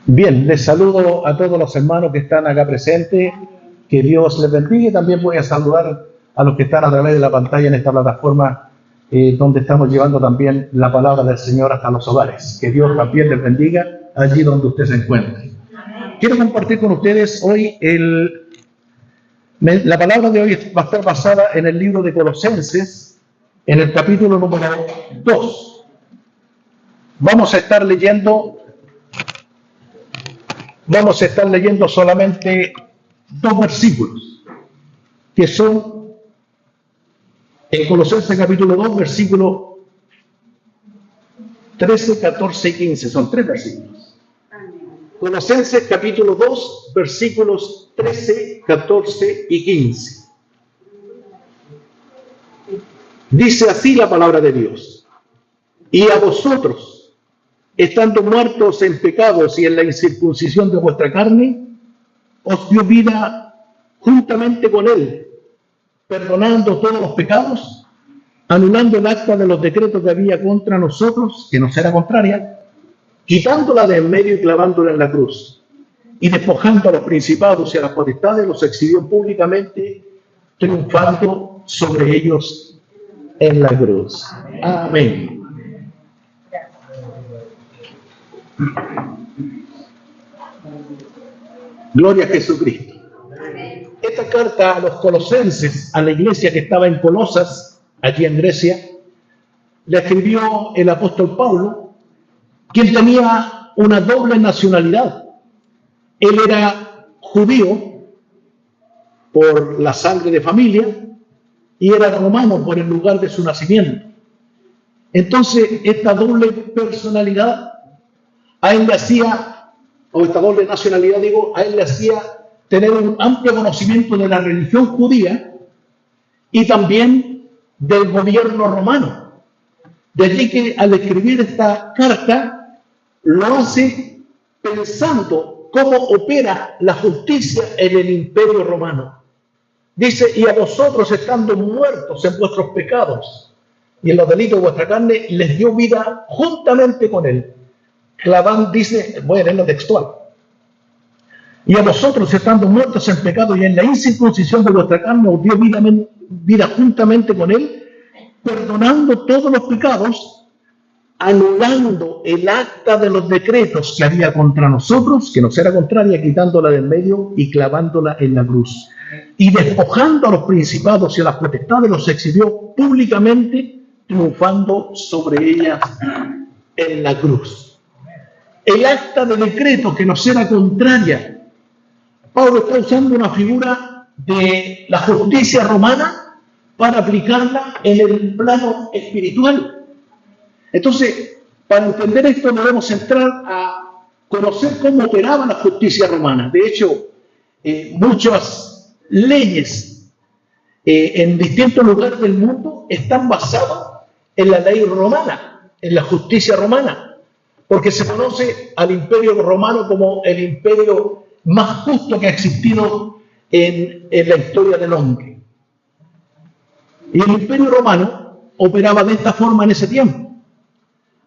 Bien, les saludo a todos los hermanos que están acá presentes, que Dios les bendiga, y también voy a saludar a los que están a través de la pantalla en esta plataforma donde estamos llevando también la palabra del Señor hasta los hogares. Que Dios también les bendiga allí donde usted se encuentre. Quiero compartir con ustedes hoy la palabra de hoy va a estar basada en el libro de Colosenses, en el capítulo número 2. Vamos a estar leyendo solamente 2 versículos, que son en Colosenses capítulo 2, versículos 13, 14 y 15. Son 3 versículos. Colosenses capítulo 2, versículos 13, 14 y 15. Dice así la palabra de Dios: y a vosotros, estando muertos en pecados y en la incircuncisión de vuestra carne, os dio vida juntamente con él, perdonando todos los pecados, anulando el acta de los decretos que había contra nosotros, que nos era contraria, quitándola de en medio y clavándola en la cruz. Y despojando a los principados y a las potestades, los exhibió públicamente, triunfando sobre ellos en la cruz. Amén. Gloria a Jesucristo. Esta carta a los colosenses, a la iglesia que estaba en Colosas, allí en Grecia, la escribió el apóstol Pablo, quien tenía una doble nacionalidad. Él era judío por la sangre de familia y era romano por el lugar de su nacimiento. Entonces, esta doble personalidad a él le hacía, o esta doble nacionalidad, a él le hacía tener un amplio conocimiento de la religión judía y también del gobierno romano. De allí que al escribir esta carta lo hace pensando cómo opera la justicia en el imperio romano. Dice: y a vosotros, estando muertos en vuestros pecados y en los delitos de vuestra carne, les dio vida juntamente con él. Dice, voy a leerlo textual: y a vosotros, estando muertos en pecado y en la incircuncisión de vuestra carne, os dio vida juntamente con él, perdonando todos los pecados, anulando el acta de los decretos que había contra nosotros, que nos era contraria, quitándola del medio y clavándola en la cruz. Y despojando a los principados y a las potestades, los exhibió públicamente, triunfando sobre ellas en la cruz. El acta de decreto que nos era contraria, Pablo está usando una figura de la justicia romana para aplicarla en el plano espiritual. Entonces, para entender esto debemos entrar a conocer cómo operaba la justicia romana. De hecho, muchas leyes en distintos lugares del mundo están basadas en la ley romana, en la justicia romana, porque se conoce al imperio romano como el imperio más justo que ha existido en la historia del hombre. Y el imperio romano operaba de esta forma en ese tiempo.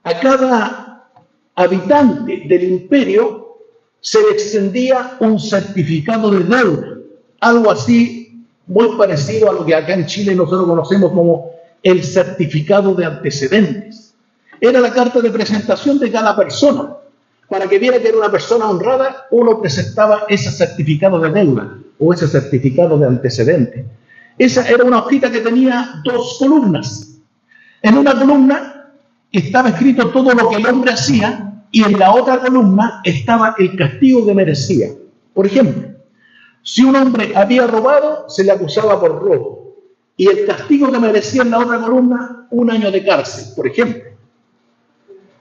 A cada habitante del imperio se le extendía un certificado de deuda, algo así muy parecido a lo que acá en Chile nosotros conocemos como el certificado de antecedentes. Era la carta de presentación de cada persona. Para que viera que era una persona honrada, uno presentaba ese certificado de deuda o ese certificado de antecedente. Esa era una hojita que tenía 2 columnas. En una columna estaba escrito todo lo que el hombre hacía y en la otra columna estaba el castigo que merecía. Por ejemplo, si un hombre había robado, se le acusaba por robo. Y el castigo que merecía en la otra columna, 1 año de cárcel, por ejemplo.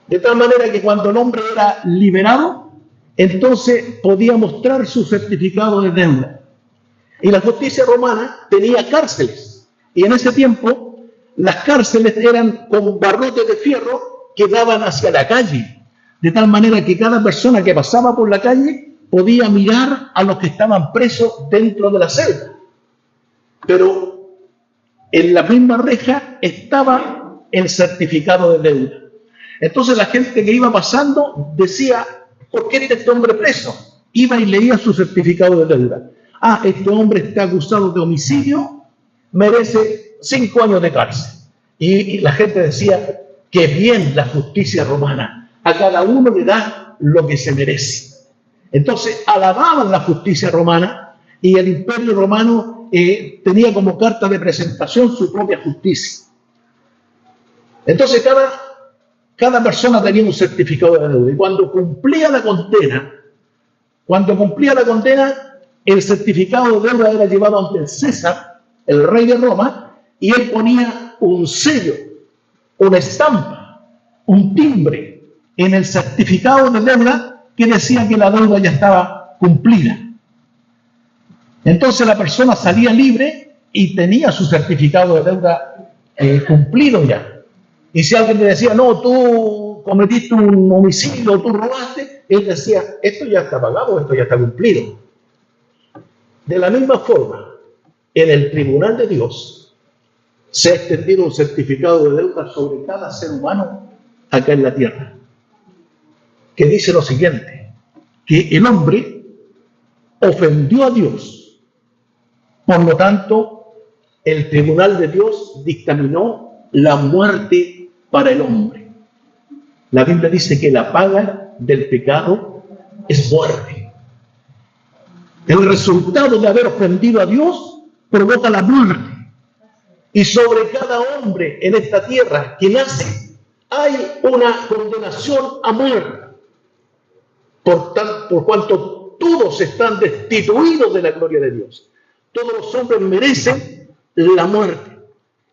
De tal manera que cuando el hombre era liberado, entonces podía mostrar su certificado de deuda. Y la justicia romana tenía cárceles. Y en ese tiempo, las cárceles eran con barrotes de fierro que daban hacia la calle. De tal manera que cada persona que pasaba por la calle podía mirar a los que estaban presos dentro de la celda. Pero en la misma reja estaba el certificado de deuda. Entonces la gente que iba pasando decía, ¿Por qué este hombre preso? Iba y leía su certificado de deuda. Ah, este hombre está acusado de homicidio, merece 5 años de cárcel. Y la gente decía que bien la justicia romana, a cada uno le da lo que se merece. Entonces alababan la justicia romana y el imperio romano tenía como carta de presentación su propia justicia. Entonces cada persona tenía un certificado de deuda y cuando cumplía la condena, el certificado de deuda era llevado ante el César, el rey de Roma, y él ponía un sello, una estampa, un timbre en el certificado de deuda que decía que la deuda ya estaba cumplida. Entonces la persona salía libre y tenía su certificado de deuda cumplido ya. Y si alguien le decía, no, tú cometiste un homicidio, tú robaste, él decía, esto ya está pagado, esto ya está cumplido. De la misma forma, en el tribunal de Dios se ha extendido un certificado de deuda sobre cada ser humano acá en la tierra, que dice lo siguiente, que el hombre ofendió a Dios, por lo tanto, el tribunal de Dios dictaminó la muerte para el hombre. La Biblia dice que la paga del pecado es muerte. El resultado de haber ofendido a Dios provoca la muerte. Y sobre cada hombre en esta tierra que nace hay una condenación a muerte. Por cuanto todos están destituidos de la gloria de Dios. Todos los hombres merecen la muerte.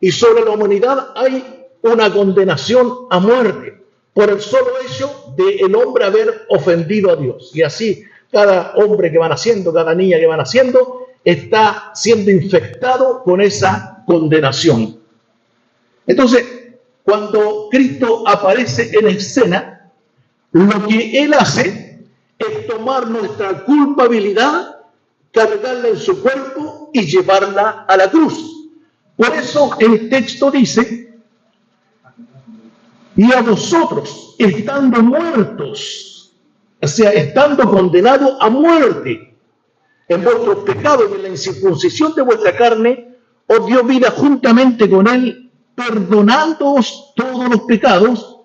Y sobre la humanidad hay una condenación a muerte por el solo hecho de el hombre haber ofendido a Dios. Y así cada hombre que va naciendo, cada niña que va naciendo, está siendo infectado con esa condenación. Entonces, cuando Cristo aparece en escena, lo que Él hace es tomar nuestra culpabilidad, cargarla en su cuerpo y llevarla a la cruz. Por eso el texto dice, y a vosotros, estando muertos, o sea, estando condenados a muerte en vuestros pecados y en la incircuncisión de vuestra carne, os dio vida juntamente con Él, perdonándoos todos los pecados,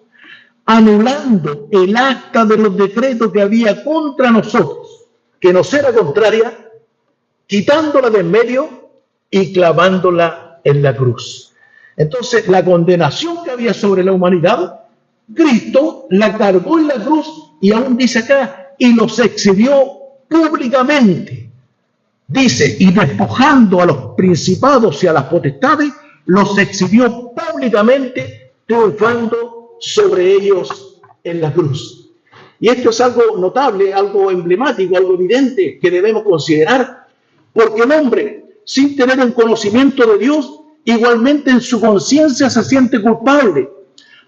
anulando el acta de los decretos que había contra nosotros, que nos era contraria, quitándola de en medio y clavándola en la cruz. Entonces, la condenación que había sobre la humanidad, Cristo la cargó en la cruz y aún dice acá, y los exhibió públicamente. Dice, y despojando a los principados y a las potestades, los exhibió públicamente, triunfando sobre ellos en la cruz. Y esto es algo notable, algo emblemático, algo evidente que debemos considerar, porque el hombre, sin tener un conocimiento de Dios, igualmente en su conciencia se siente culpable,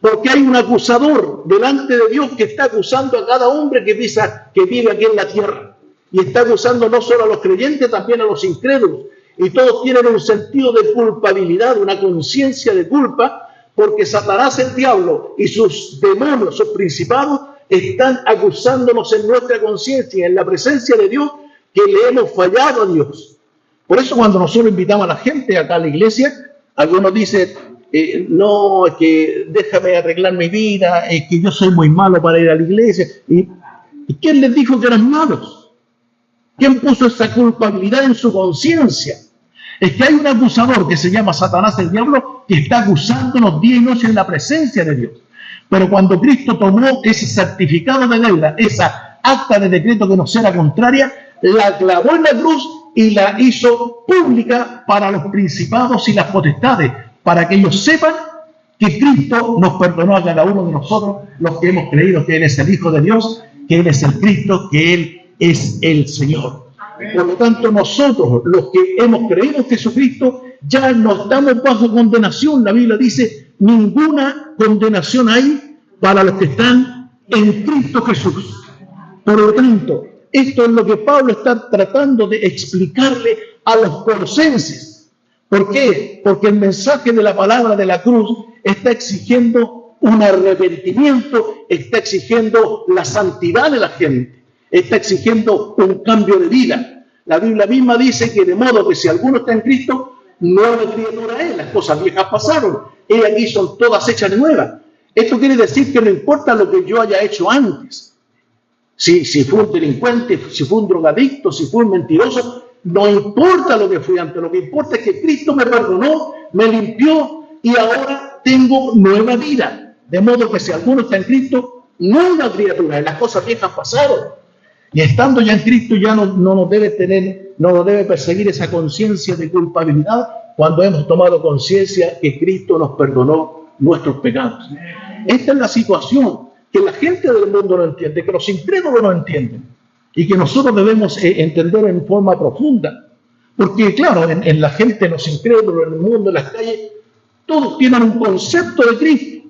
porque hay un acusador delante de Dios que está acusando a cada hombre que vive aquí en la tierra. Y está acusando no solo a los creyentes, también a los incrédulos. Y todos tienen un sentido de culpabilidad, una conciencia de culpa, porque Satanás, el diablo, y sus demonios, sus principados, están acusándonos en nuestra conciencia, en la presencia de Dios, que le hemos fallado a Dios. Por eso cuando nosotros invitamos a la gente acá a la iglesia, algunos dicen, no, es que déjame arreglar mi vida, es que yo soy muy malo para ir a la iglesia. ¿Y quién les dijo que eran malos? ¿Quién puso esa culpabilidad en su conciencia? Es que hay un acusador que se llama Satanás, el diablo, que está acusándonos día y noche en la presencia de Dios. Pero cuando Cristo tomó ese certificado de deuda, esa acta de decreto que nos era contraria, la clavó en la cruz y la hizo pública para los principados y las potestades, para que ellos sepan que Cristo nos perdonó a cada uno de nosotros, los que hemos creído que Él es el Hijo de Dios, que Él es el Cristo, que Él es el Señor. Por lo tanto, nosotros, los que hemos creído en Jesucristo, ya no estamos bajo condenación. La Biblia dice, ninguna condenación hay para los que están en Cristo Jesús. Por lo tanto, esto es lo que Pablo está tratando de explicarle a los colosenses. ¿Por qué? Porque el mensaje de la palabra de la cruz está exigiendo un arrepentimiento, está exigiendo la santidad de la gente, está exigiendo un cambio de vida. La Biblia misma dice que de modo que si alguno está en Cristo, nueva criatura es, las cosas viejas pasaron, y aquí son todas hechas nuevas. Esto quiere decir que no importa lo que yo haya hecho antes, si fui un delincuente, si fui un drogadicto, si fui un mentiroso, no importa lo que fui antes, lo que importa es que Cristo me perdonó, me limpió y ahora tengo nueva vida. De modo que si alguno está en Cristo, nueva criatura, las cosas viejas pasaron. Y estando ya en Cristo ya no nos debe perseguir esa conciencia de culpabilidad cuando hemos tomado conciencia que Cristo nos perdonó nuestros pecados. Esta es la situación que la gente del mundo no entiende, que los incrédulos no entienden y que nosotros debemos entender en forma profunda. Porque claro, en la gente, los incrédulos, en el mundo, en las calles, todos tienen un concepto de Cristo.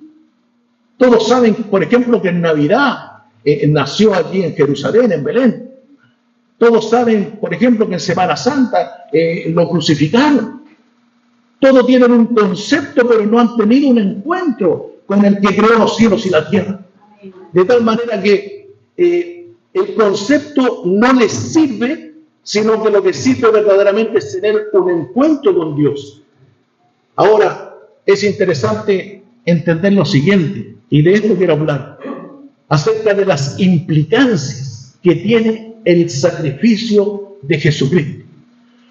Todos saben, por ejemplo, que en Navidad nació allí en Jerusalén, en Belén. Todos saben, por ejemplo, que en Semana Santa lo crucificaron. Todos tienen un concepto, pero no han tenido un encuentro con el que creó los cielos y la tierra. De tal manera que el concepto no les sirve, sino que lo que sirve verdaderamente es tener un encuentro con Dios. Ahora, es interesante entender lo siguiente, y de esto quiero hablar, acerca de las implicancias que tiene el sacrificio de Jesucristo.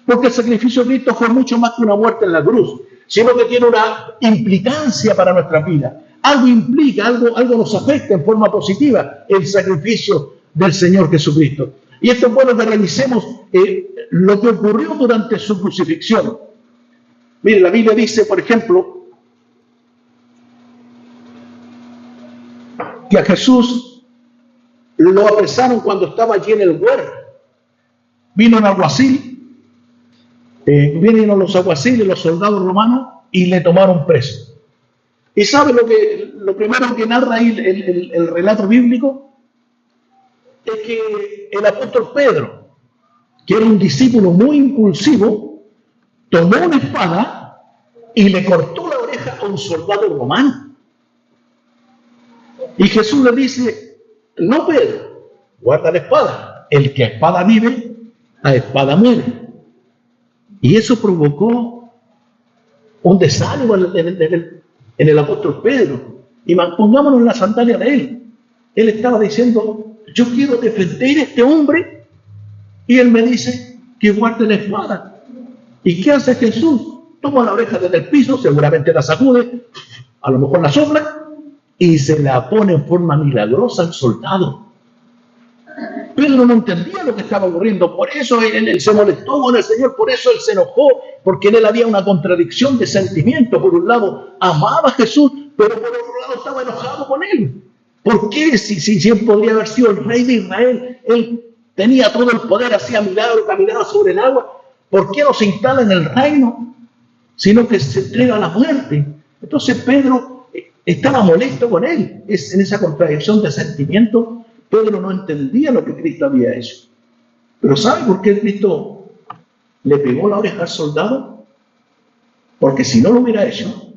Porque el sacrificio de Cristo fue mucho más que una muerte en la cruz, sino que tiene una implicancia para nuestra vida. Algo implica, algo nos afecta en forma positiva, el sacrificio del Señor Jesucristo. Y esto es bueno que revisemos lo que ocurrió durante su crucifixión. Mire, la Biblia dice, por ejemplo, que a Jesús lo apresaron cuando estaba allí en el huerto. Vino un alguacil, vinieron los alguaciles, los soldados romanos, y le tomaron preso. ¿Y sabe lo primero que narra ahí el relato bíblico? Es que el apóstol Pedro, que era un discípulo muy impulsivo, tomó una espada y le cortó la oreja a un soldado romano. Y Jesús le dice, no, Pedro, guarda la espada. El que a espada vive, a espada muere. Y eso provocó un desánimo en el apóstol Pedro. Y pongámonos en la sandalia de él. Él estaba diciendo, yo quiero defender a este hombre. Y él me dice que guarde la espada. ¿Y qué hace Jesús? Toma la oreja desde el piso, seguramente la sacude, a lo mejor la sopla, y se la pone en forma milagrosa al soldado. Pedro no entendía lo que estaba ocurriendo, por eso él se molestó con el Señor, por eso él se enojó, porque en él había una contradicción de sentimiento. Por un lado, amaba a Jesús, pero por otro lado estaba enojado con él. ¿Por qué? Si él podría haber sido el rey de Israel, él tenía todo el poder, hacía milagros, caminaba sobre el agua, ¿por qué no se instala en el reino, sino que se entrega a la muerte? Entonces Pedro estaba molesto con él. En esa contradicción de sentimiento, Pedro no entendía lo que Cristo había hecho. Pero ¿sabe por qué Cristo le pegó la oreja al soldado? Porque si no lo hubiera hecho,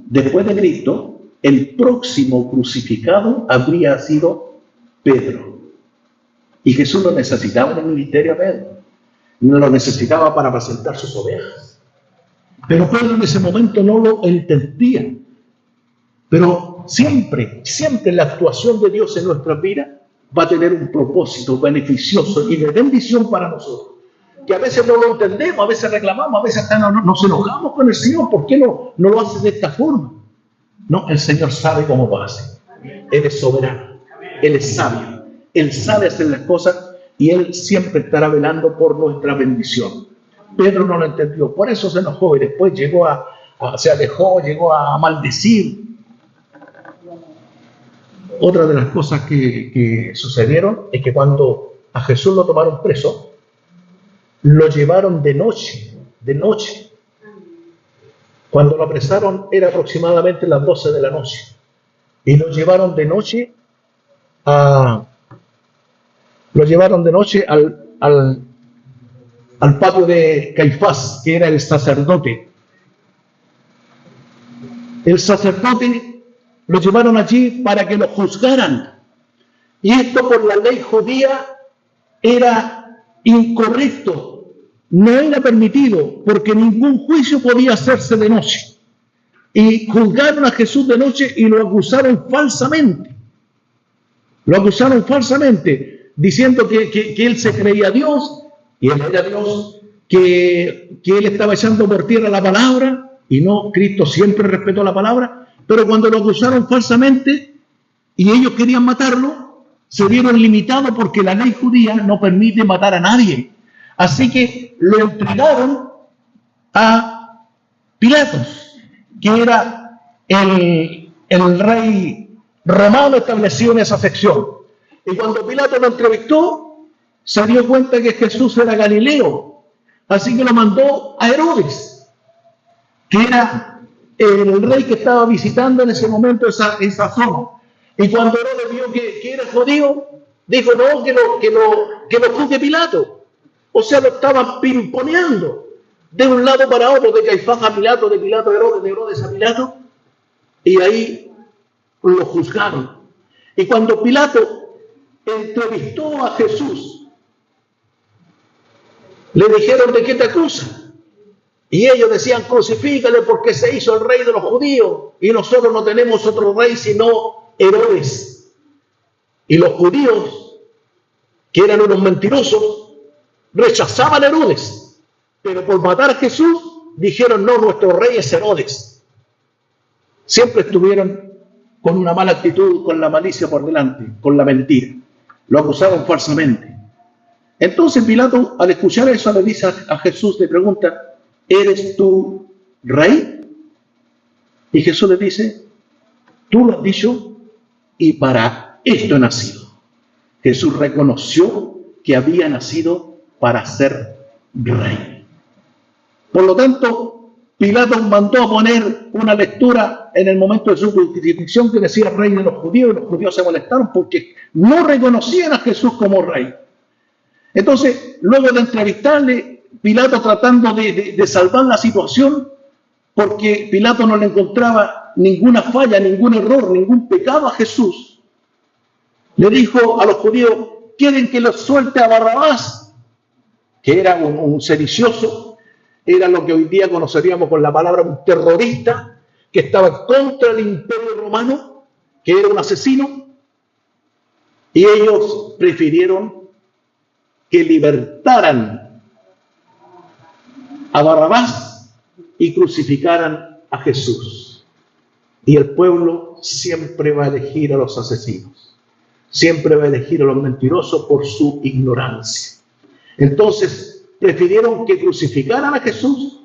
después de Cristo, el próximo crucificado habría sido Pedro. Y Jesús lo necesitaba en el ministerio a Pedro. No lo necesitaba para apacentar sus ovejas. Pero Pedro en ese momento no lo entendía. Pero siempre la actuación de Dios en nuestra vida va a tener un propósito beneficioso y de bendición para nosotros. Que a veces no lo entendemos, a veces reclamamos, a veces hasta nos enojamos con el Señor. ¿Por qué no lo hace de esta forma? No, el Señor sabe cómo lo hace. Él es soberano, Él es sabio, Él sabe hacer las cosas y Él siempre estará velando por nuestra bendición. Pedro no lo entendió, por eso se enojó y después se alejó, llegó a maldecir. Otra de las cosas que sucedieron es que cuando a Jesús lo tomaron preso, lo llevaron de noche. Cuando lo apresaron era aproximadamente las 12 de la noche. Y lo llevaron de noche al patio de Caifás, que era el sacerdote. El sacerdote lo llevaron allí para que lo juzgaran. Y esto por la ley judía era incorrecto, no era permitido, porque ningún juicio podía hacerse de noche. Y juzgaron a Jesús de noche y lo acusaron falsamente. Lo acusaron falsamente, diciendo que él se creía Dios, y él era Dios, que él estaba echando por tierra la palabra, y no, Cristo siempre respetó la palabra, pero cuando lo acusaron falsamente y ellos querían matarlo, se vieron limitados porque la ley judía no permite matar a nadie. Así que lo entregaron a Pilatos, que era el rey romano establecido en esa sección. Y cuando Pilato lo entrevistó, se dio cuenta que Jesús era Galileo. Así que lo mandó a Herodes, que era el rey que estaba visitando en ese momento esa zona. Y cuando Herodes vio que era judío, dijo, no, que lo juzgue Pilato. O sea, lo estaban pimponeando de un lado para otro, de Caifás a Pilato, de Pilato a Herodes, de Herodes a Pilato. Y ahí lo juzgaron. Y cuando Pilato entrevistó a Jesús, le dijeron, ¿de qué te acusan? Y ellos decían, crucifícale porque se hizo el rey de los judíos y nosotros no tenemos otro rey sino Herodes. Y los judíos, que eran unos mentirosos, rechazaban a Herodes, pero por matar a Jesús dijeron, no, nuestro rey es Herodes. Siempre estuvieron con una mala actitud, con la malicia por delante, con la mentira. Lo acusaron falsamente. Entonces Pilato, al escuchar eso, le dice a Jesús, le pregunta, ¿eres tú rey? Y Jesús le dice, tú lo has dicho y para esto he nacido. Jesús reconoció que había nacido para ser rey. Por lo tanto, Pilato mandó a poner una lectura en el momento de su crucifixión que decía rey de los judíos, y los judíos se molestaron porque no reconocían a Jesús como rey. Entonces, luego de entrevistarle, Pilato tratando de salvar la situación, porque Pilato no le encontraba ninguna falla, ningún error, ningún pecado a Jesús, le dijo a los judíos, ¿quieren que los suelte a Barrabás? Que era un sedicioso, era lo que hoy día conoceríamos con la palabra un terrorista, que estaba contra el imperio romano, que era un asesino, y ellos prefirieron que libertaran a Barrabás y crucificaran a Jesús. Y el pueblo siempre va a elegir a los asesinos, siempre va a elegir a los mentirosos por su ignorancia. Entonces prefirieron que crucificaran a Jesús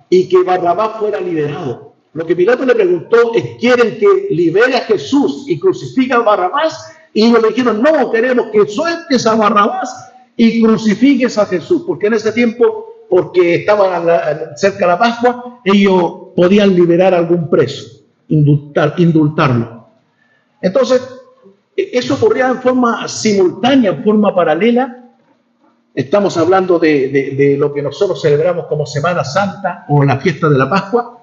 y que Barrabás fuera liberado. Lo que Pilato le preguntó es, ¿quieren que libere a Jesús y crucifique a Barrabás? Y ellos le dijeron, no, queremos que sueltes a Barrabás y crucifiques a Jesús, porque en ese tiempo, porque estaban cerca de la Pascua, ellos podían liberar a algún preso, indultarlo. Entonces, eso ocurría en forma simultánea, en forma paralela. Estamos hablando de lo que nosotros celebramos como Semana Santa o la fiesta de la Pascua.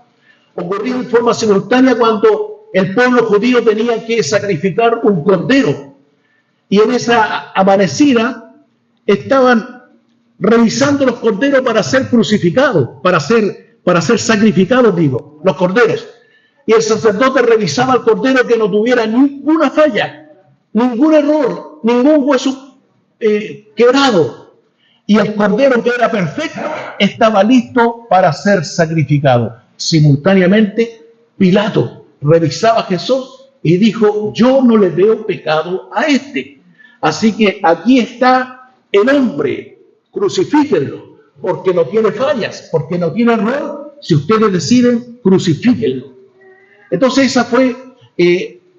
Ocurría en forma simultánea cuando el pueblo judío tenía que sacrificar un cordero. Y en esa amanecida estaban revisando los corderos para ser crucificados, para ser sacrificados, digo, los corderos. Y el sacerdote revisaba el cordero que no tuviera ninguna falla, ningún error, ningún hueso quebrado. Y el cordero que era perfecto estaba listo para ser sacrificado. Simultáneamente, Pilato revisaba a Jesús y dijo, yo no le veo pecado a este. Así que aquí está el hombre, crucifíquenlo, porque no tiene fallas, porque no tiene error. Si ustedes deciden, crucifíquenlo. Entonces esa fue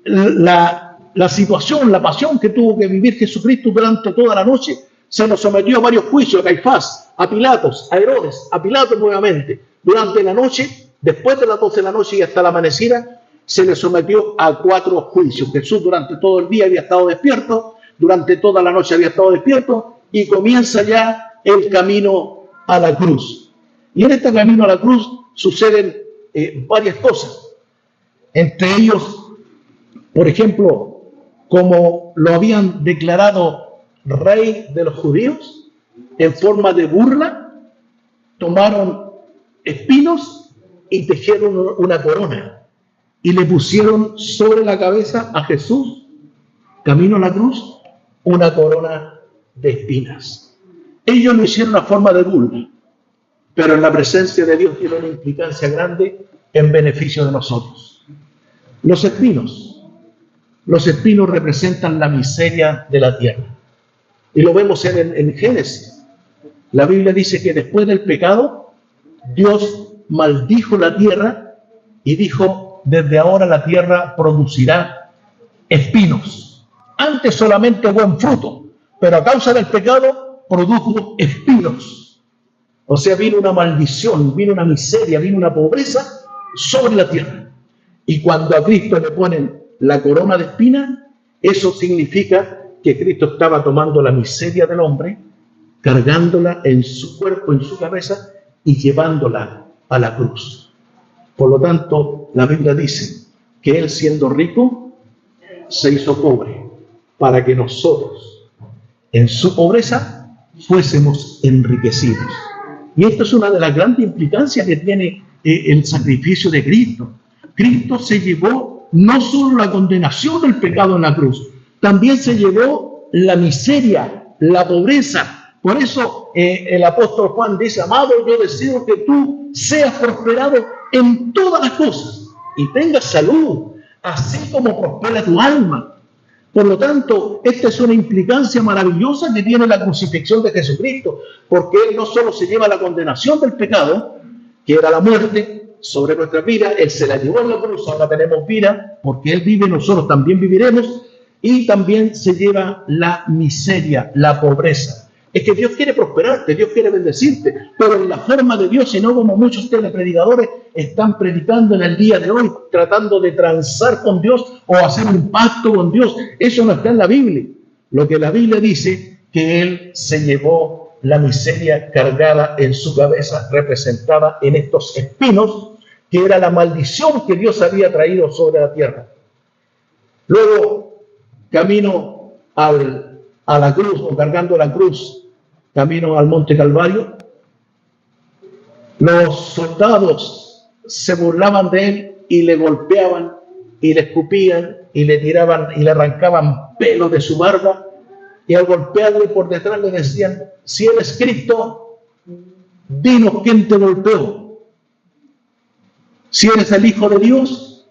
la situación, la pasión que tuvo que vivir Jesucristo durante toda la noche. Se nos sometió a varios juicios, a Caifás, a Pilatos, a Herodes, a Pilato nuevamente. Durante la noche, después de las 12 de la noche y hasta la amanecida, se le sometió a 4 juicios. Jesús durante todo el día había estado despierto, durante toda la noche había estado despierto, y comienza ya el camino a la cruz. Y en este camino a la cruz suceden varias cosas. Entre ellos, Por ejemplo, como lo habían declarado rey de los judíos, en forma de burla, tomaron espinos y tejieron una corona y le pusieron sobre la cabeza a Jesús, camino a la cruz, una corona de espinas. Ellos lo hicieron a forma de burla, pero en la presencia de Dios tiene una implicancia grande en beneficio de nosotros. Los espinos representan la miseria de la tierra. Y lo vemos en Génesis. La Biblia dice que después del pecado, Dios maldijo la tierra y dijo, desde ahora la tierra producirá espinos. Antes solamente buen fruto, pero a causa del pecado produjo espinos. O sea, vino una maldición, vino una miseria, vino una pobreza sobre la tierra. Y cuando a Cristo le ponen la corona de espinas, eso significa que Cristo estaba tomando la miseria del hombre, cargándola en su cuerpo, en su cabeza, y llevándola a la cruz. Por lo tanto, la Biblia dice que Él, siendo rico, se hizo pobre, para que nosotros, en su pobreza, fuésemos enriquecidos. Y esto es una de las grandes implicancias que tiene el sacrificio de Cristo. Cristo se llevó no solo la condenación del pecado en la cruz, también se llevó la miseria, la pobreza. Por eso el apóstol Juan dice, amado, yo deseo que tú seas prosperado en todas las cosas y tengas salud, así como prospera tu alma. Por lo tanto, esta es una implicancia maravillosa que tiene la crucifixión de Jesucristo, porque Él no solo se lleva la condenación del pecado, que era la muerte sobre nuestra vida, Él se la llevó en la cruz, ahora tenemos vida, porque Él vive, nosotros también viviremos, y también se lleva la miseria, la pobreza. Es que Dios quiere prosperarte, Dios quiere bendecirte, pero en la forma de Dios, y no como muchos telepredicadores están predicando en el día de hoy, tratando de transar con Dios o hacer un pacto con Dios. Eso no está en la Biblia. Lo que la Biblia dice, que Él se llevó la miseria cargada en su cabeza, representada en estos espinos, que era la maldición que Dios había traído sobre la tierra. Luego, camino a la cruz, o cargando la cruz, camino al Monte Calvario, los soldados se burlaban de Él y le golpeaban y le escupían y le tiraban y le arrancaban pelos de su barba, y al golpearle por detrás le decían, si eres Cristo, dinos quién te golpeó. Si eres el Hijo de Dios,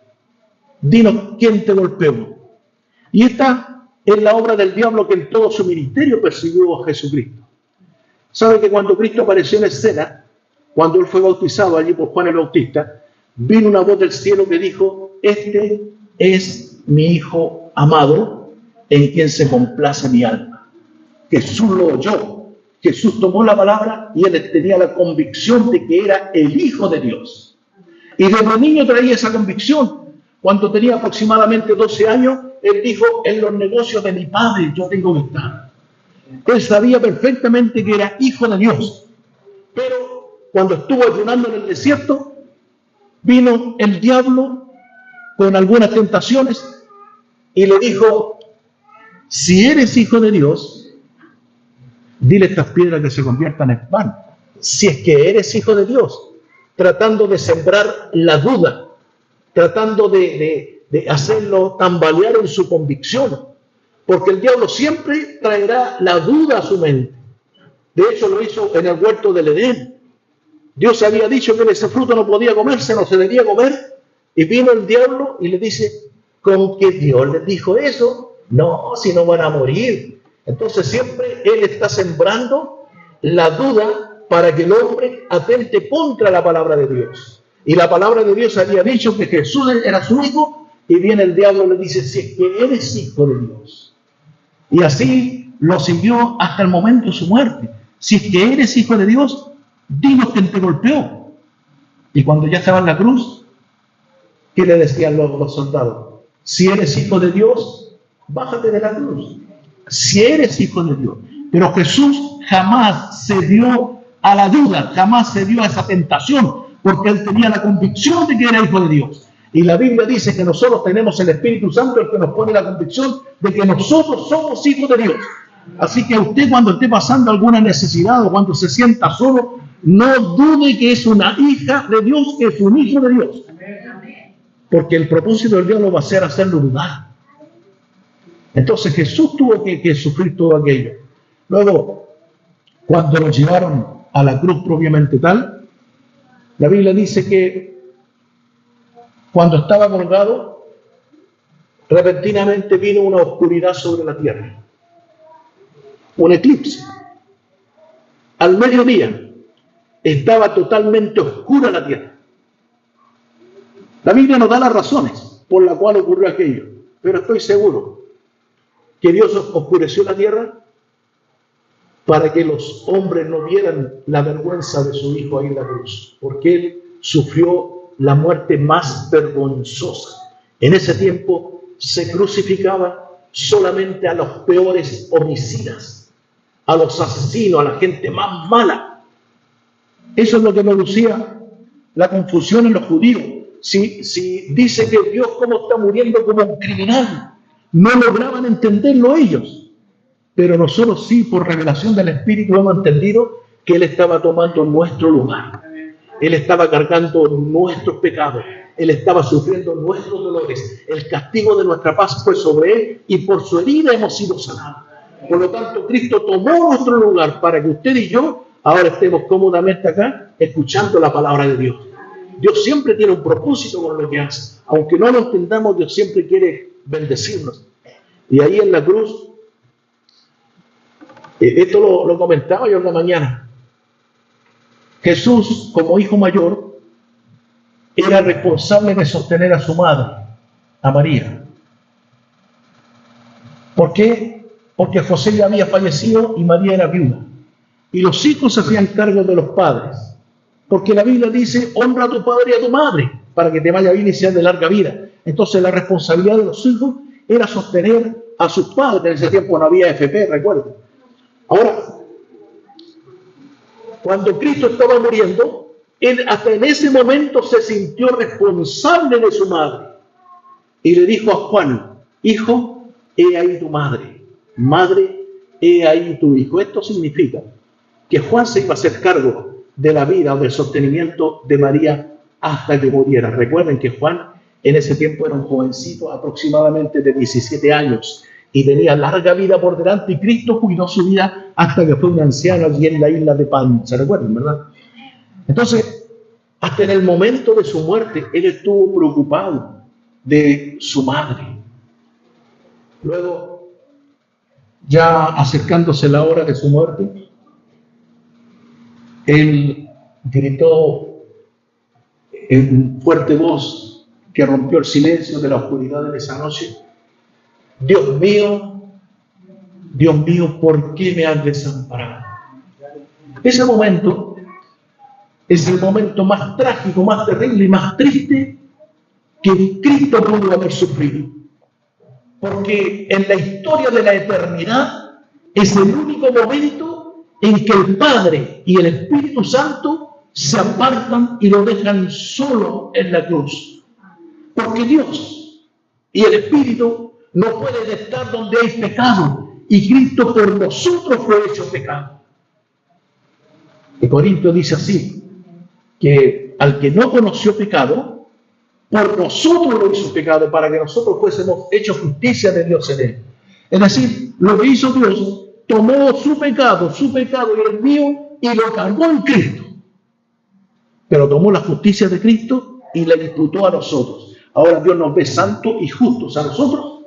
dinos quién te golpeó. Y esta es la obra del diablo que en todo su ministerio persiguió a Jesucristo. ¿Sabe que cuando Cristo apareció en escena, cuando Él fue bautizado allí por Juan el Bautista, vino una voz del cielo que dijo, este es mi Hijo amado, en quien se complace mi alma? Jesús lo oyó, Jesús tomó la palabra y Él tenía la convicción de que era el Hijo de Dios. Y desde niño traía esa convicción. Cuando tenía aproximadamente 12 años, Él dijo, en los negocios de mi Padre yo tengo que estar. Él sabía perfectamente que era Hijo de Dios. Pero cuando estuvo ayunando en el desierto, vino el diablo con algunas tentaciones y le dijo, si eres Hijo de Dios, dile a estas piedras que se conviertan en pan. Si es que eres Hijo de Dios, tratando de sembrar la duda, tratando de hacerlo tambalear en su convicción, porque el diablo siempre traerá la duda a su mente. De hecho, lo hizo en el huerto del Edén. Dios había dicho que ese fruto no podía comerse, no se debía comer, y vino el diablo y le dice, ¿con qué Dios les dijo eso? No, si no van a morir. Entonces siempre Él está sembrando la duda para que el hombre atente contra la palabra de Dios. Y la palabra de Dios había dicho que Jesús era su Hijo, y viene el diablo y le dice, si es que eres Hijo de Dios. Y así lo siguió hasta el momento de su muerte. Si es que eres Hijo de Dios, dinos quién te golpeó. Y cuando ya estaba en la cruz, ¿qué le decían los soldados? Si eres Hijo de Dios, bájate de la cruz. Si eres Hijo de Dios. Pero Jesús jamás se dio a la duda, jamás se dio a esa tentación, porque Él tenía la convicción de que era Hijo de Dios. Y la Biblia dice que nosotros tenemos el Espíritu Santo, el que nos pone la convicción de que nosotros somos hijos de Dios. Así que usted, cuando esté pasando alguna necesidad o cuando se sienta solo, no dude que es una hija de Dios, que es un hijo de Dios. Porque el propósito del diablo va a ser hacerlo dudar. Entonces Jesús tuvo que sufrir todo aquello. Luego, cuando lo llevaron a la cruz propiamente tal, la Biblia dice que cuando estaba colgado, repentinamente vino una oscuridad sobre la tierra. Un eclipse. Al mediodía estaba totalmente oscura la tierra. La Biblia nos da las razones por las cuales ocurrió aquello, pero estoy seguro que Dios oscureció la tierra para que los hombres no vieran la vergüenza de su Hijo ahí en la cruz, porque Él sufrió la muerte más vergonzosa. En ese tiempo se crucificaba solamente a los peores homicidas, a los asesinos, a la gente más mala. Eso es lo que producía la confusión en los judíos. Si dice que Dios como está muriendo como un criminal, no lograban entenderlo ellos. Pero nosotros sí, por revelación del Espíritu, hemos entendido que Él estaba tomando nuestro lugar. Él estaba cargando nuestros pecados. Él estaba sufriendo nuestros dolores. El castigo de nuestra paz fue sobre Él y por su herida hemos sido sanados. Por lo tanto, Cristo tomó nuestro lugar para que usted y yo ahora estemos cómodamente acá escuchando la palabra de Dios. Dios siempre tiene un propósito con lo que hace. Aunque no lo entendamos, Dios siempre quiere bendecirnos. Y ahí en la cruz, esto lo comentaba yo en la mañana. Jesús, como hijo mayor, era responsable de sostener a su madre, a María. ¿Por qué? Porque José ya había fallecido y María era viuda. Y los hijos se hacían cargo de los padres. Porque la Biblia dice, honra a tu padre y a tu madre, para que te vaya bien y seas de larga vida. Entonces la responsabilidad de los hijos era sostener a sus padres. En ese tiempo no había FP, recuerden. Ahora, cuando Cristo estaba muriendo, Él hasta en ese momento se sintió responsable de su madre. Y le dijo a Juan, hijo, he ahí tu madre. Madre, he ahí tu hijo. Esto significa que Juan se iba a hacer cargo de la vida o del sostenimiento de María hasta que muriera. Recuerden que Juan en ese tiempo era un jovencito aproximadamente de 17 años y tenía larga vida por delante, y Cristo cuidó su vida hasta que fue un anciano allí en la isla de Pan. ¿Se recuerdan, verdad? Entonces, hasta en el momento de su muerte, Él estuvo preocupado de su madre. Luego, ya acercándose la hora de su muerte, Él gritó en fuerte voz que rompió el silencio de la oscuridad de esa noche: Dios mío, ¿por qué me has desamparado? Ese momento es el momento más trágico, más terrible y más triste que Cristo pudo haber sufrido. Porque en la historia de la eternidad es el único momento en que el Padre y el Espíritu Santo se apartan y lo dejan solo en la cruz. Porque Dios y el Espíritu no pueden estar donde hay pecado, y Cristo por nosotros fue hecho pecado. Y Corintios dice así, que al que no conoció pecado, por nosotros lo hizo pecado, para que nosotros fuésemos hechos justicia de Dios en él. Es decir, lo que hizo Dios, tomó su pecado y el mío, y lo cargó en Cristo. Pero tomó la justicia de Cristo y la imputó a nosotros. Ahora Dios nos ve santos y justos a nosotros,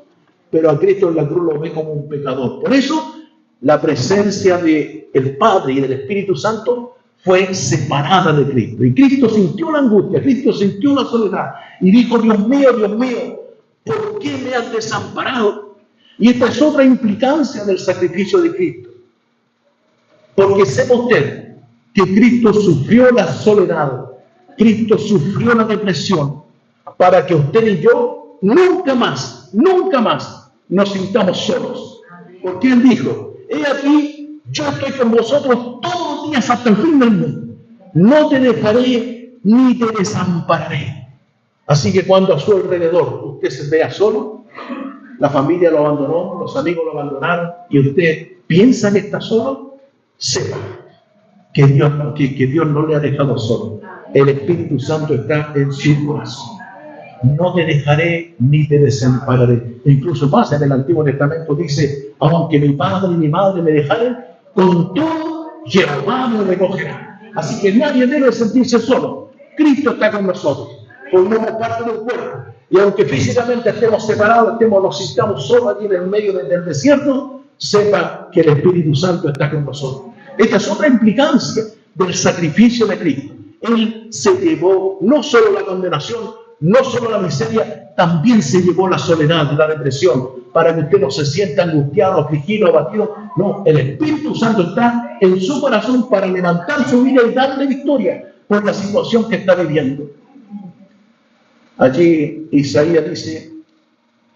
pero a Cristo en la cruz lo ve como un pecador. Por eso, la presencia del Padre y del Espíritu Santo fue separada de Cristo. Y Cristo sintió la angustia, Cristo sintió la soledad. Y dijo, Dios mío, ¿por qué me has desamparado? Y esta es otra implicancia del sacrificio de Cristo. Porque sepa usted que Cristo sufrió la soledad, Cristo sufrió la depresión, para que usted y yo nunca más nos sintamos solos. Porque Él dijo, he aquí, yo estoy con vosotros todos los días hasta el fin del mundo. No te dejaré ni te desampararé. Así que cuando a su alrededor usted se vea solo, la familia lo abandonó, los amigos lo abandonaron y usted piensa que está solo, sepa que Dios no le ha dejado solo. El Espíritu Santo está en su corazón. No te dejaré ni te desampararé. Incluso más en el Antiguo Testamento dice, aunque mi padre y mi madre me dejaren, con todo Jehová me recogerá. Así que nadie debe sentirse solo. Cristo está con nosotros. Formamos parte del cuerpo. Y aunque físicamente estemos separados, nos sintamos solos aquí en el medio del desierto, sepa que el Espíritu Santo está con nosotros. Esta es otra implicancia del sacrificio de Cristo. Él se llevó no solo la condenación, no solo la miseria, también se llevó la soledad, la depresión, para que usted no se sienta angustiado, afligido, abatido. No, el Espíritu Santo está en su corazón para levantar su vida y darle victoria por la situación que está viviendo. Allí Isaías dice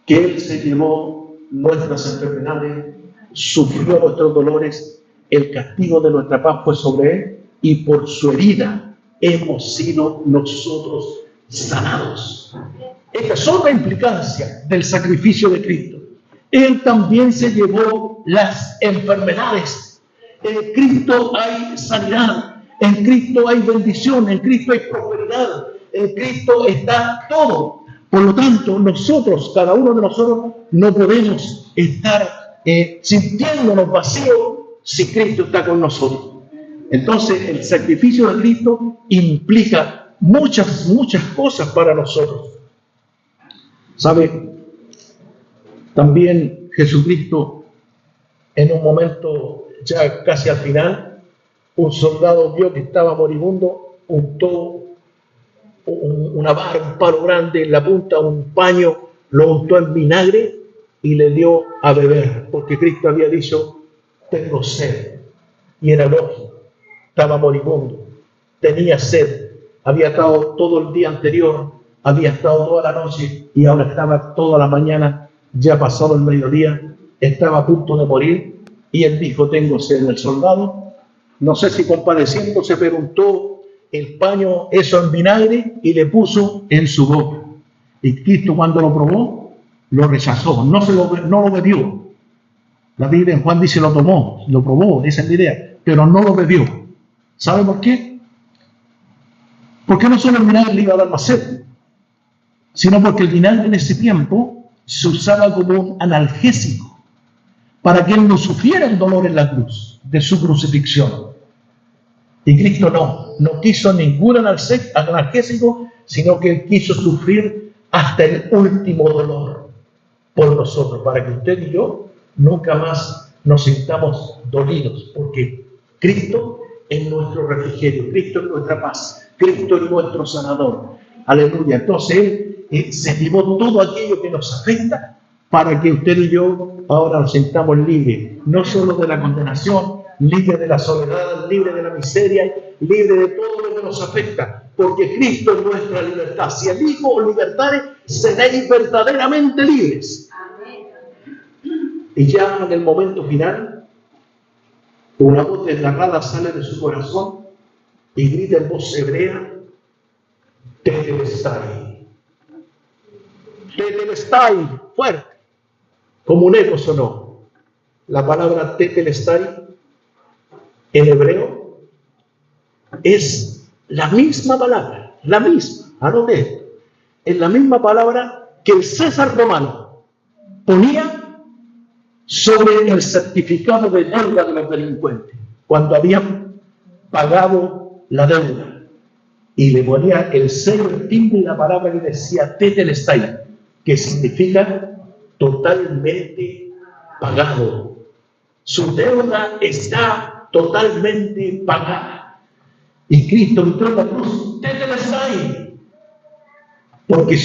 que Él se llevó nuestras enfermedades, sufrió nuestros dolores, el castigo de nuestra paz fue sobre Él y por su herida hemos sido nosotros sanados. Esta es otra implicancia del sacrificio de Cristo. Él también se llevó las enfermedades. En Cristo hay sanidad, en Cristo hay bendición, en Cristo hay prosperidad, en Cristo está todo. Por lo tanto, nosotros, cada uno de nosotros, no podemos estar sintiéndonos vacíos si Cristo está con nosotros. Entonces, el sacrificio de Cristo implica muchas cosas para nosotros. ¿Sabe? También Jesucristo, en un momento ya casi al final, un soldado vio que estaba moribundo, untó una vara, un palo grande en la punta, un paño, lo untó en vinagre y le dio a beber, porque Cristo había dicho, tengo sed. Y era lógico, estaba moribundo, tenía sed, había estado todo el día anterior, había estado toda la noche y ahora estaba toda la mañana, ya pasado el mediodía, estaba a punto de morir y él dijo, tengo sed. El soldado, no sé si compadeciendo, se preguntó el paño eso en vinagre y le puso en su boca. Y Cristo cuando lo probó, lo rechazó, no lo bebió. La Biblia en Juan dice lo tomó, lo probó, esa es la idea, pero no lo bebió. ¿Sabe por qué? Porque no solo el vinagre le iba a dar más sed, sino porque el vinagre en ese tiempo se usaba como un analgésico para que él no sufriera el dolor en la cruz de su crucifixión. Y Cristo no quiso ningún analgésico, sino que él quiso sufrir hasta el último dolor por nosotros, para que usted y yo nunca más nos sintamos dolidos, porque Cristo es nuestro refrigerio, Cristo es nuestra paz, Cristo es nuestro sanador. Aleluya. Entonces Él se llevó todo aquello que nos afecta para que usted y yo ahora nos sintamos libres, no solo de la condenación, libre de la soledad, libre de la miseria, libre de todo lo que nos afecta, porque Cristo es nuestra libertad. Si el Hijo os libertare, seréis verdaderamente libres. Y ya en el momento final, una voz desgarrada sale de su corazón y grita en voz hebrea, Tetelestai. Tetelestai, fuerte, como un eco sonó. La palabra Tetelestai en hebreo es la misma palabra, la misma, anote esto, es la misma palabra que el César romano ponía sobre el certificado de deuda de los delincuentes, cuando habían pagado la deuda, y le ponía el sello, el timbre y la palabra que decía Tetelestai, que significa totalmente pagado. Su deuda está totalmente pagada. Y Cristo entró en la cruz, Tetelestai, porque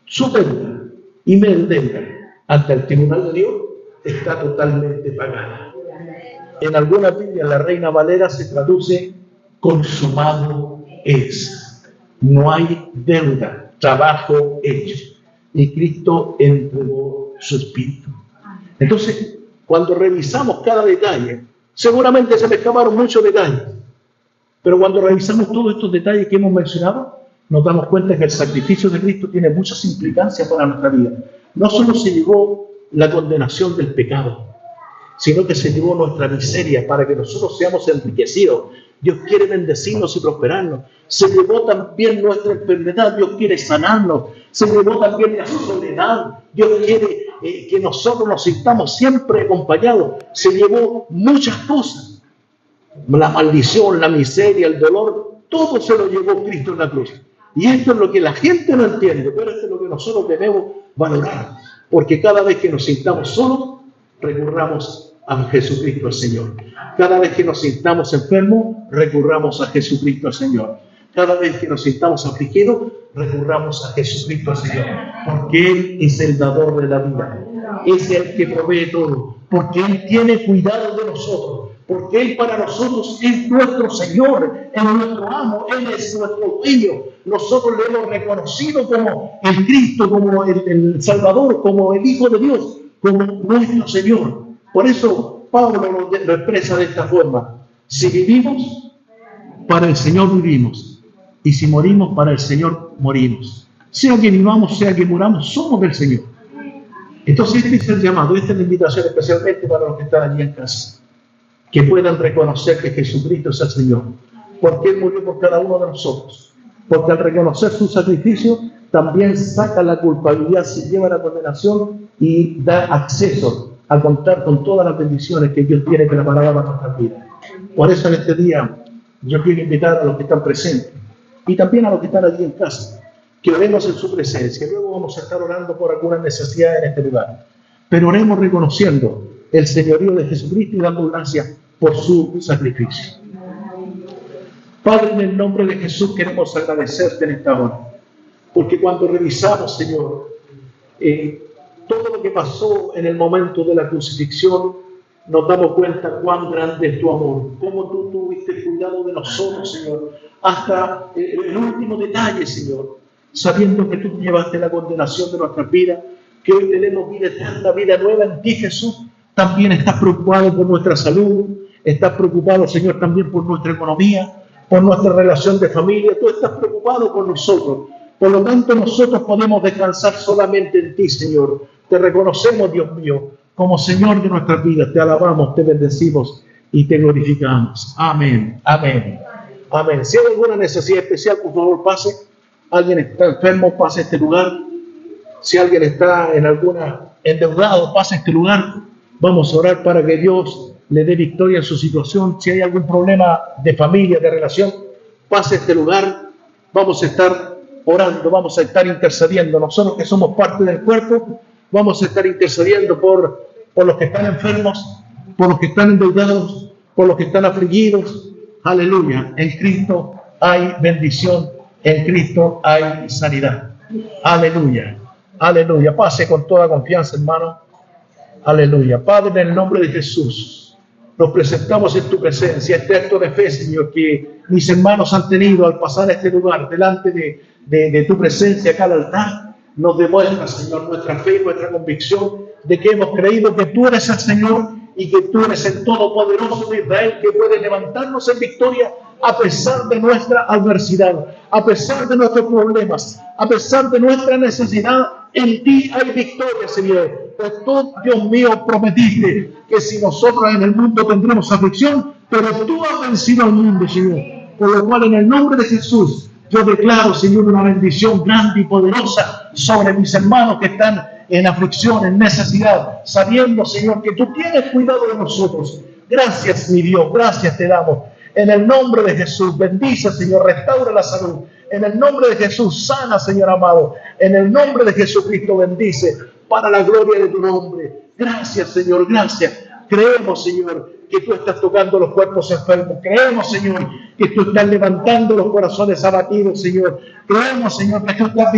su deuda y mi deuda ante el tribunal de Dios está totalmente pagada. En alguna Biblia, la Reina Valera se traduce consumado es. No hay deuda, trabajo hecho. Y Cristo entregó su espíritu. Entonces, cuando revisamos cada detalle, seguramente se me escaparon muchos detalles, pero cuando revisamos todos estos detalles que hemos mencionado, nos damos cuenta que el sacrificio de Cristo tiene muchas implicancias para nuestra vida. No solo se llevó la condenación del pecado, sino que se llevó nuestra miseria para que nosotros seamos enriquecidos. Dios quiere bendecirnos y prosperarnos. Se llevó también nuestra enfermedad. Dios quiere sanarnos. Se llevó también la soledad. Dios quiere que nosotros nos sintamos siempre acompañados. Se llevó muchas cosas. La maldición, la miseria, el dolor, todo se lo llevó Cristo en la cruz. Y esto es lo que la gente no entiende, pero esto es lo que nosotros debemos valorar. Porque cada vez que nos sintamos solos, recurramos a Jesucristo el Señor. Cada vez que nos sintamos enfermos, recurramos a Jesucristo el Señor. Cada vez que nos sintamos afligidos, recurramos a Jesucristo el Señor. Porque Él es el dador de la vida. Es el que provee todo. Porque Él tiene cuidado de nosotros. Porque Él para nosotros es nuestro Señor, es nuestro amo, Él es nuestro dueño. Nosotros le hemos reconocido como el Cristo, como el Salvador, como el Hijo de Dios, como nuestro Señor. Por eso Pablo lo expresa de esta forma: si vivimos, para el Señor vivimos, y si morimos, para el Señor morimos. Sea que vivamos, sea que muramos, somos del Señor. Entonces este es el llamado, esta es la invitación especialmente para los que están allí en casa, que puedan reconocer que Jesucristo es el Señor, porque Él murió por cada uno de nosotros, porque al reconocer su sacrificio también saca la culpabilidad, se lleva la condenación y da acceso a contar con todas las bendiciones que Dios tiene preparadas para nuestra vida. Por eso en este día yo quiero invitar a los que están presentes y también a los que están allí en casa, que oremos en su presencia. Luego vamos a estar orando por algunas necesidades en este lugar, pero oremos reconociendo el señorío de Jesucristo y dando gracias por su sacrificio. Padre, en el nombre de Jesús queremos agradecerte en esta hora, porque cuando revisamos, Señor, todo lo que pasó en el momento de la crucifixión, nos damos cuenta cuán grande es tu amor, cómo tú tuviste cuidado de nosotros, Señor, hasta el último detalle, Señor, sabiendo que tú llevaste la condenación de nuestras vidas, que hoy tenemos vida eterna, vida nueva en ti, Jesús. También estás preocupado por nuestra salud, estás preocupado, Señor, también por nuestra economía, por nuestra relación de familia. Tú estás preocupado por nosotros. Por lo tanto, nosotros podemos descansar solamente en ti, Señor. Te reconocemos, Dios mío, como Señor de nuestras vidas. Te alabamos, te bendecimos y te glorificamos. Amén, amén, amén. Si hay alguna necesidad especial, por favor, pase. Alguien está enfermo, pase a este lugar. Si alguien está endeudado, pase a este lugar. Vamos a orar para que Dios le dé victoria en su situación. Si hay algún problema de familia, de relación, pase a este lugar. Vamos a estar orando, vamos a estar intercediendo. Nosotros que somos parte del cuerpo, vamos a estar intercediendo por los que están enfermos, por los que están endeudados, por los que están afligidos. Aleluya. En Cristo hay bendición, en Cristo hay sanidad. Aleluya. Aleluya. Pase con toda confianza, hermano. Aleluya. Padre, en el nombre de Jesús, nos presentamos en tu presencia, este acto de fe, Señor, que mis hermanos han tenido al pasar a este lugar, delante de tu presencia acá al altar. Nos demuestra, Señor, nuestra fe y nuestra convicción de que hemos creído que tú eres el Señor y que tú eres el Todopoderoso de Israel, que puede levantarnos en victoria a pesar de nuestra adversidad, a pesar de nuestros problemas, a pesar de nuestra necesidad. En ti hay victoria, Señor. Pues tú, Dios mío, prometiste que si nosotros en el mundo tendremos aflicción, pero tú has vencido al mundo, Señor. Por lo cual, en el nombre de Jesús, yo declaro, Señor, una bendición grande y poderosa sobre mis hermanos que están en aflicción, en necesidad, sabiendo, Señor, que tú tienes cuidado de nosotros. Gracias, mi Dios, gracias te damos. En el nombre de Jesús, bendice, Señor, restaura la salud. En el nombre de Jesús, sana, Señor amado. En el nombre de Jesucristo, bendice para la gloria de tu nombre. Gracias, Señor, gracias. Creemos, Señor, que tú estás tocando los cuerpos enfermos. Creemos, Señor, que tú estás levantando los corazones abatidos, Señor. Creemos, Señor, que tú estás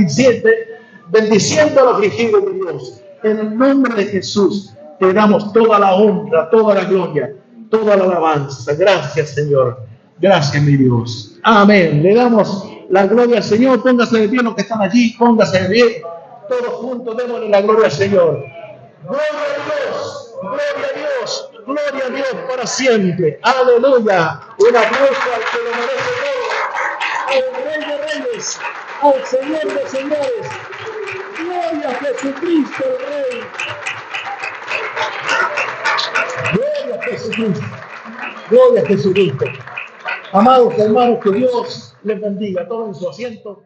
bendiciendo a los afligidos de Dios. En el nombre de Jesús, te damos toda la honra, toda la gloria, toda la alabanza. Gracias, Señor. Gracias, mi Dios. Amén. Le damos la gloria al Señor. Póngase de pie los que están allí. Póngase de pie. Todos juntos démosle la gloria al Señor. Gloria a Dios. Gloria a Dios. Gloria a Dios para siempre. Aleluya. Un aplauso al que lo merece todo. Al Rey de Reyes. señores, al Señor de señores. Gloria a Jesucristo el Rey. Gloria a Jesucristo. Gloria a Jesucristo. Amados hermanos, que Dios les bendiga. Tomen su asiento.